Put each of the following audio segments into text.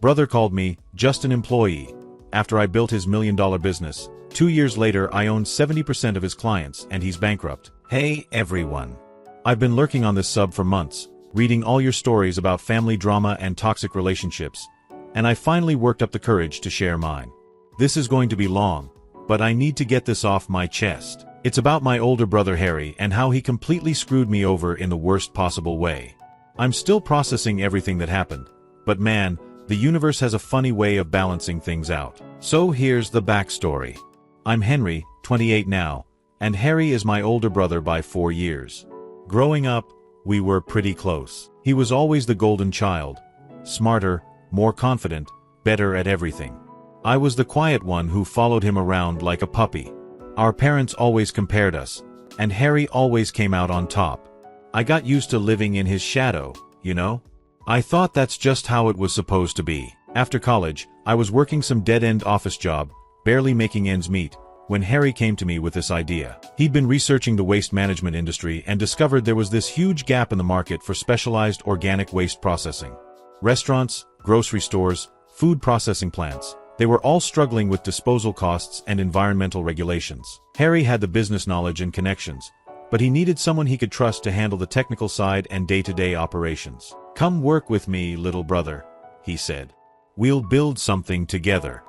Brother called me just an employee. After I built his $1 million business, 2 years later I owned 70% of his clients and he's bankrupt. Hey everyone. I've been lurking on this sub for months, reading all your stories about family drama and toxic relationships, and I finally worked up the courage to share mine. This is going to be long, but I need to get this off my chest. It's about my older brother Harry and how he completely screwed me over in the worst possible way. I'm still processing everything that happened, but man, the universe has a funny way of balancing things out. So here's the backstory. I'm Henry, 28 now, and Harry is my older brother by 4 years. Growing up, we were pretty close. He was always the golden child, smarter, more confident, better at everything. I was the quiet one who followed him around like a puppy. Our parents always compared us, and Harry always came out on top. I got used to living in his shadow, you know? I thought that's just how it was supposed to be. After college, I was working some dead-end office job, barely making ends meet, when Harry came to me with this idea. He'd been researching the waste management industry and discovered there was this huge gap in the market for specialized organic waste processing. Restaurants, grocery stores, food processing plants, they were all struggling with disposal costs and environmental regulations. Harry had the business knowledge and connections, but he needed someone he could trust to handle the technical side and day-to-day operations. Come work with me, little brother, he said. We'll build something together.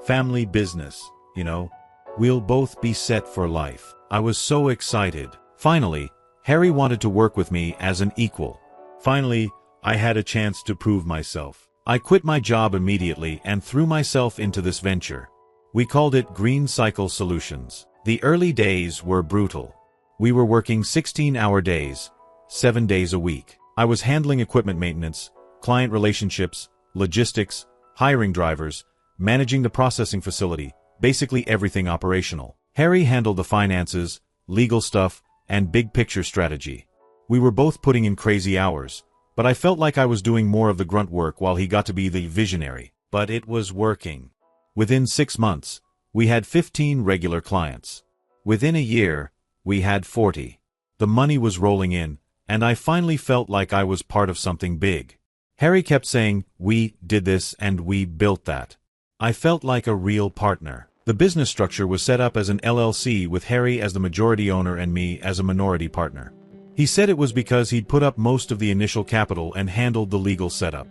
Family business, you know. We'll both be set for life. I was so excited. Finally, Harry wanted to work with me as an equal. Finally, I had a chance to prove myself. I quit my job immediately and threw myself into this venture. We called it Green Cycle Solutions. The early days were brutal. We were working 16-hour days, 7 days a week. I was handling equipment maintenance, client relationships, logistics, hiring drivers, managing the processing facility, basically everything operational. Harry handled the finances, legal stuff, and big picture strategy. We were both putting in crazy hours, but I felt like I was doing more of the grunt work while he got to be the visionary. But it was working. Within 6 months, we had 15 regular clients. Within a year, we had 40. The money was rolling in, and I finally felt like I was part of something big. Harry kept saying, "We did this and we built that." I felt like a real partner. The business structure was set up as an LLC with Harry as the majority owner and me as a minority partner. He said it was because he'd put up most of the initial capital and handled the legal setup.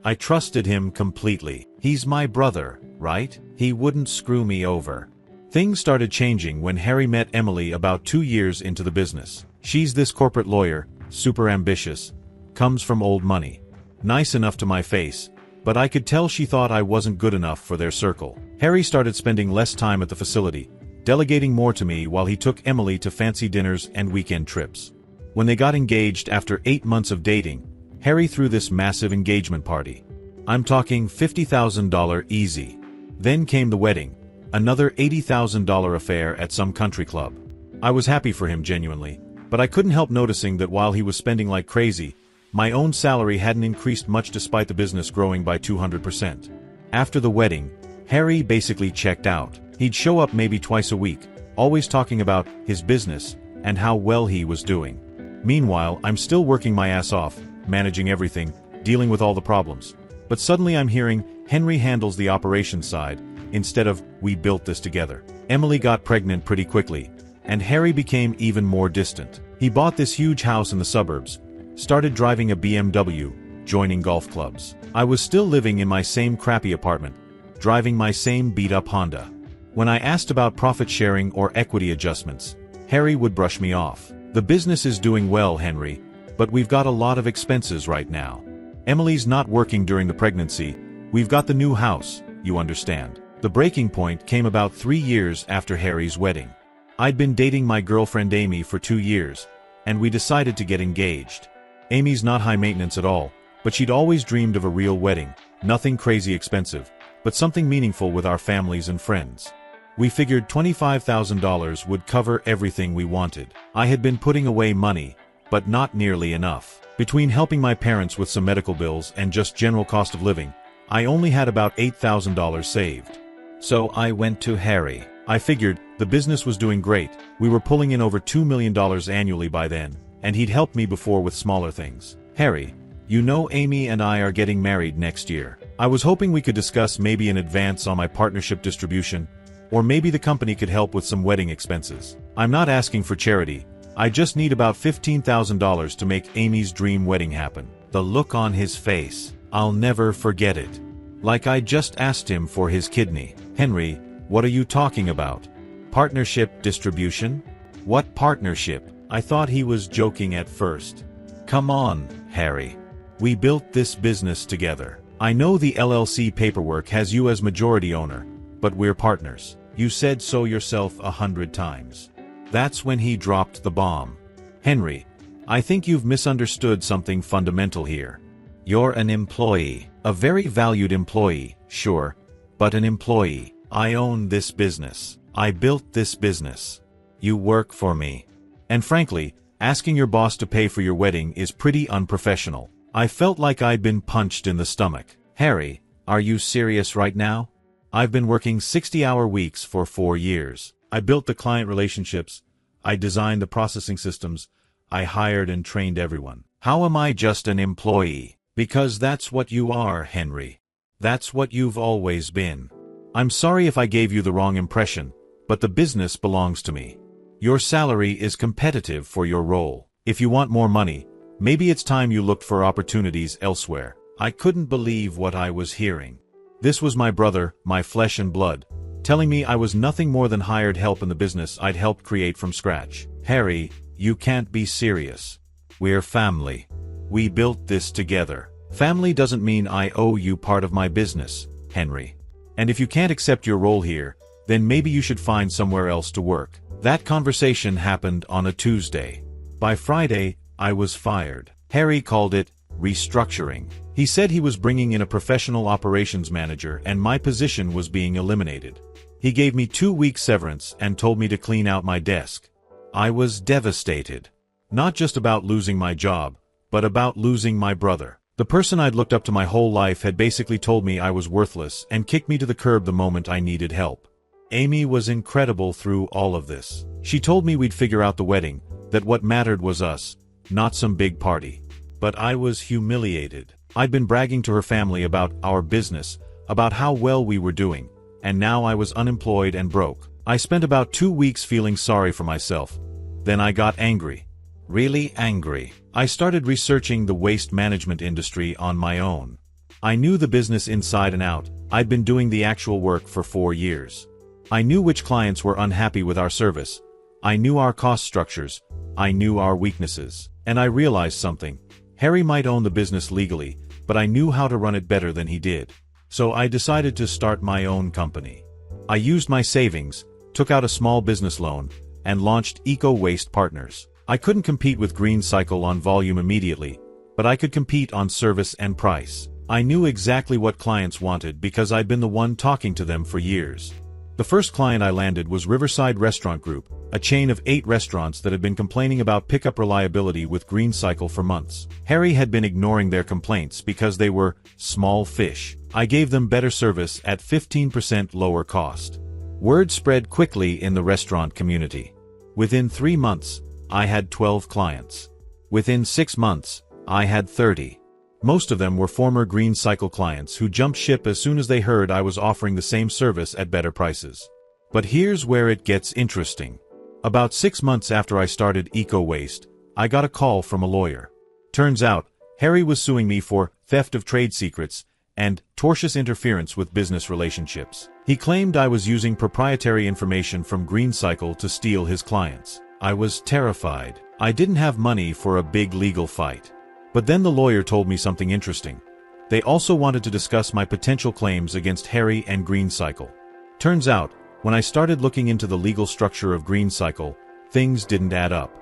I trusted him completely. He's my brother, right? He wouldn't screw me over. Things started changing when Harry met Emily about 2 years into the business. She's this corporate lawyer, super ambitious, comes from old money. Nice enough to my face, but I could tell she thought I wasn't good enough for their circle. Harry started spending less time at the facility, delegating more to me while he took Emily to fancy dinners and weekend trips. When they got engaged after 8 months of dating, Harry threw this massive engagement party. I'm talking $50,000 easy. Then came the wedding, another $80,000 affair at some country club. I was happy for him genuinely, but I couldn't help noticing that while he was spending like crazy, my own salary hadn't increased much despite the business growing by 200%. After the wedding, Harry basically checked out. He'd show up maybe twice a week, always talking about his business and how well he was doing. Meanwhile, I'm still working my ass off, managing everything, dealing with all the problems. But suddenly I'm hearing, Henry handles the operations side, instead of, we built this together. Emily got pregnant pretty quickly, and Harry became even more distant. He bought this huge house in the suburbs, started driving a BMW, joining golf clubs. I was still living in my same crappy apartment, driving my same beat-up Honda. When I asked about profit sharing or equity adjustments, Harry would brush me off. The business is doing well, Henry, but we've got a lot of expenses right now. Emily's not working during the pregnancy, we've got the new house, you understand. The breaking point came about 3 years after Harry's wedding. I'd been dating my girlfriend Amy for 2 years, and we decided to get engaged. Amy's not high maintenance at all, but she'd always dreamed of a real wedding, nothing crazy expensive, but something meaningful with our families and friends. We figured $25,000 would cover everything we wanted. I had been putting away money, but not nearly enough. Between helping my parents with some medical bills and just general cost of living, I only had about $8,000 saved. So I went to Harry. I figured the business was doing great, we were pulling in over $2 million annually by then, and he'd helped me before with smaller things. Harry, you know Amy and I are getting married next year. I was hoping we could discuss maybe an advance on my partnership distribution, or maybe the company could help with some wedding expenses. I'm not asking for charity. I just need about $15,000 to make Amy's dream wedding happen. The look on his face. I'll never forget it. Like I just asked him for his kidney. Henry, what are you talking about? Partnership distribution? What partnership? I thought he was joking at first. Come on, Harry. We built this business together. I know the LLC paperwork has you as majority owner, but we're partners. You said so yourself 100 times. That's when he dropped the bomb. Henry, I think you've misunderstood something fundamental here. You're an employee. A very valued employee, sure, but an employee. I own this business. I built this business. You work for me. And frankly, asking your boss to pay for your wedding is pretty unprofessional. I felt like I'd been punched in the stomach. Harry, are you serious right now? I've been working 60-hour weeks for 4 years. I built the client relationships. I designed the processing systems. I hired and trained everyone. How am I just an employee? Because that's what you are, Henry. That's what you've always been. I'm sorry if I gave you the wrong impression, but the business belongs to me. Your salary is competitive for your role. If you want more money, maybe it's time you looked for opportunities elsewhere. I couldn't believe what I was hearing. This was my brother, my flesh and blood, telling me I was nothing more than hired help in the business I'd helped create from scratch. Harry, you can't be serious. We're family. We built this together. Family doesn't mean I owe you part of my business, Henry. And if you can't accept your role here, then maybe you should find somewhere else to work. That conversation happened on a Tuesday. By Friday, I was fired. Harry called it restructuring. He said he was bringing in a professional operations manager and my position was being eliminated. He gave me 2 weeks severance and told me to clean out my desk. I was devastated. Not just about losing my job, but about losing my brother. The person I'd looked up to my whole life had basically told me I was worthless and kicked me to the curb the moment I needed help. Amy was incredible through all of this. She told me we'd figure out the wedding, that what mattered was us, not some big party. But I was humiliated. I'd been bragging to her family about our business, about how well we were doing, and now I was unemployed and broke. I spent about 2 weeks feeling sorry for myself. Then I got angry. Really angry. I started researching the waste management industry on my own. I knew the business inside and out. I'd been doing the actual work for 4 years. I knew which clients were unhappy with our service. I knew our cost structures. I knew our weaknesses. And I realized something. Harry might own the business legally, but I knew how to run it better than he did. So I decided to start my own company. I used my savings, took out a small business loan, and launched Eco Waste Partners. I couldn't compete with Green Cycle on volume immediately, but I could compete on service and price. I knew exactly what clients wanted because I'd been the one talking to them for years. The first client I landed was Riverside Restaurant Group, a chain of 8 restaurants that had been complaining about pickup reliability with Green Cycle for months. Harry had been ignoring their complaints because they were small fish. I gave them better service at 15% lower cost. Word spread quickly in the restaurant community. Within 3 months, I had 12 clients. Within 6 months, I had 30. Most of them were former Green Cycle clients who jumped ship as soon as they heard I was offering the same service at better prices. But here's where it gets interesting. About 6 months after I started Eco Waste, I got a call from a lawyer. Turns out, Harry was suing me for theft of trade secrets and tortious interference with business relationships. He claimed I was using proprietary information from Green Cycle to steal his clients. I was terrified. I didn't have money for a big legal fight. But then the lawyer told me something interesting. They also wanted to discuss my potential claims against Harry and Green Cycle. Turns out, when I started looking into the legal structure of Green Cycle, things didn't add up.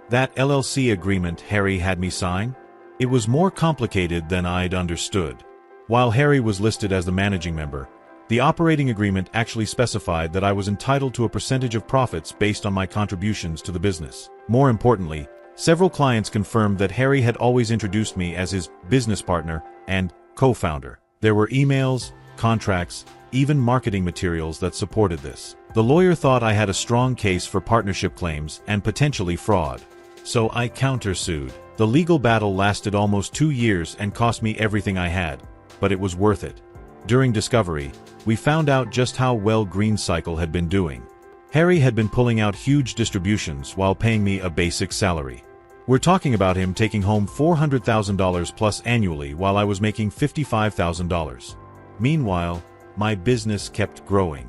That LLC agreement Harry had me sign? It was more complicated than I'd understood. While Harry was listed as the managing member, the operating agreement actually specified that I was entitled to a percentage of profits based on my contributions to the business. More importantly, several clients confirmed that Harry had always introduced me as his business partner and co-founder. There were emails, contracts, even marketing materials that supported this. The lawyer thought I had a strong case for partnership claims and potentially fraud. So I countersued. The legal battle lasted almost 2 years and cost me everything I had, but it was worth it. During discovery, we found out just how well GreenCycle had been doing. Harry had been pulling out huge distributions while paying me a basic salary. We're talking about him taking home $400,000 plus annually while I was making $55,000. Meanwhile, my business kept growing.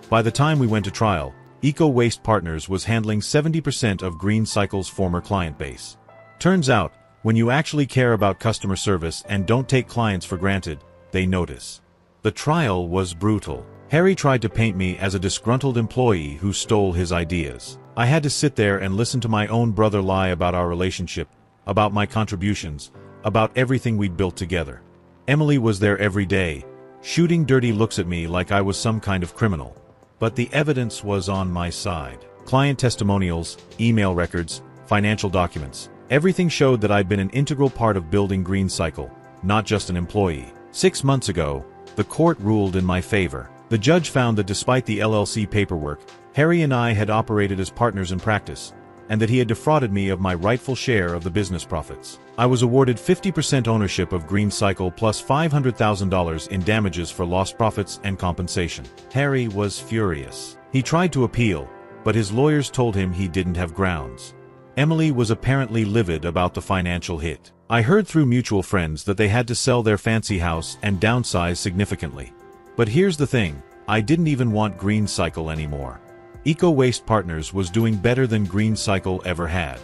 By the time we went to trial, Eco Waste Partners was handling 70% of GreenCycle's former client base. Turns out, when you actually care about customer service and don't take clients for granted, they notice. The trial was brutal. Harry tried to paint me as a disgruntled employee who stole his ideas. I had to sit there and listen to my own brother lie about our relationship, about my contributions, about everything we'd built together. Emily was there every day, shooting dirty looks at me like I was some kind of criminal. But the evidence was on my side. Client testimonials, email records, financial documents. Everything showed that I'd been an integral part of building GreenCycle, not just an employee. 6 months ago, the court ruled in my favor. The judge found that despite the LLC paperwork, Harry and I had operated as partners in practice, and that he had defrauded me of my rightful share of the business profits. I was awarded 50% ownership of GreenCycle plus $500,000 in damages for lost profits and compensation. Harry was furious. He tried to appeal, but his lawyers told him he didn't have grounds. Emily was apparently livid about the financial hit. I heard through mutual friends that they had to sell their fancy house and downsize significantly. But here's the thing, I didn't even want GreenCycle anymore. Eco Waste Partners was doing better than GreenCycle ever had.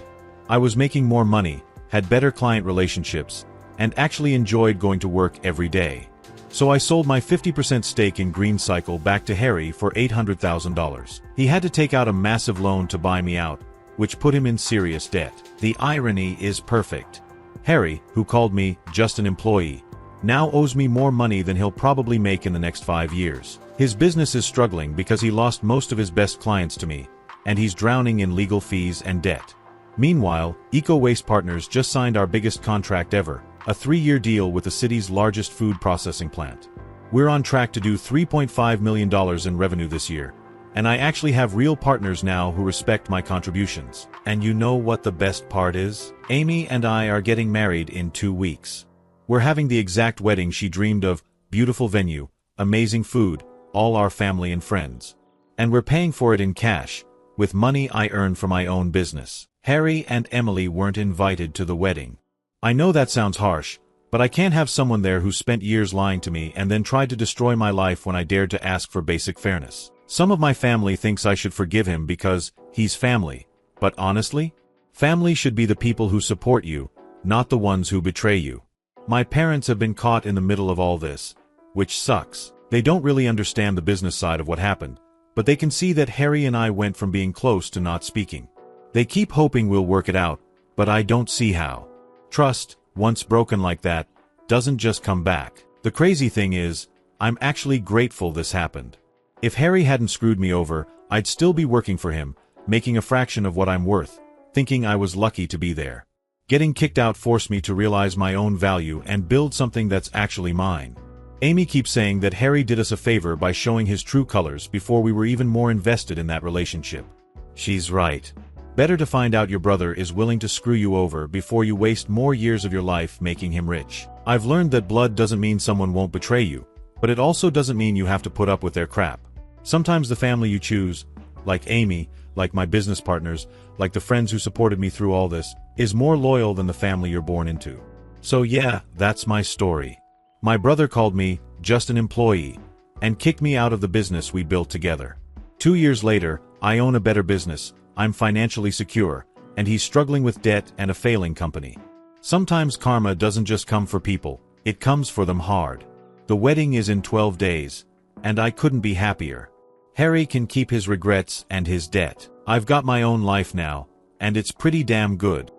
I was making more money, had better client relationships, and actually enjoyed going to work every day. So I sold my 50% stake in GreenCycle back to Harry for $800,000. He had to take out a massive loan to buy me out, which put him in serious debt. The irony is perfect. Harry, who called me just an employee, now owes me more money than he'll probably make in the next 5 years. His business is struggling because he lost most of his best clients to me, and he's drowning in legal fees and debt. Meanwhile, Eco Waste Partners just signed our biggest contract ever, a 3-year deal with the city's largest food processing plant. We're on track to do $3.5 million in revenue this year, and I actually have real partners now who respect my contributions. And you know what the best part is? Amy and I are getting married in 2 weeks. We're having the exact wedding she dreamed of, beautiful venue, amazing food, all our family and friends. And we're paying for it in cash, with money I earned from my own business. Harry and Emily weren't invited to the wedding. I know that sounds harsh, but I can't have someone there who spent years lying to me and then tried to destroy my life when I dared to ask for basic fairness. Some of my family thinks I should forgive him because he's family, but honestly, family should be the people who support you, not the ones who betray you. My parents have been caught in the middle of all this, which sucks. They don't really understand the business side of what happened, but they can see that Harry and I went from being close to not speaking. They keep hoping we'll work it out, but I don't see how. Trust, once broken like that, doesn't just come back. The crazy thing is, I'm actually grateful this happened. If Harry hadn't screwed me over, I'd still be working for him, making a fraction of what I'm worth, thinking I was lucky to be there. Getting kicked out forced me to realize my own value and build something that's actually mine. Amy keeps saying that Harry did us a favor by showing his true colors before we were even more invested in that relationship. She's right. Better to find out your brother is willing to screw you over before you waste more years of your life making him rich. I've learned that blood doesn't mean someone won't betray you, but it also doesn't mean you have to put up with their crap. Sometimes the family you choose, like Amy, like my business partners, like the friends who supported me through all this, is more loyal than the family you're born into. So yeah, that's my story. My brother called me just an employee and kicked me out of the business we built together. 2 years later, I own a better business, I'm financially secure, and he's struggling with debt and a failing company. Sometimes karma doesn't just come for people, it comes for them hard. The wedding is in 12 days, and I couldn't be happier. Harry can keep his regrets and his debt. I've got my own life now, and it's pretty damn good.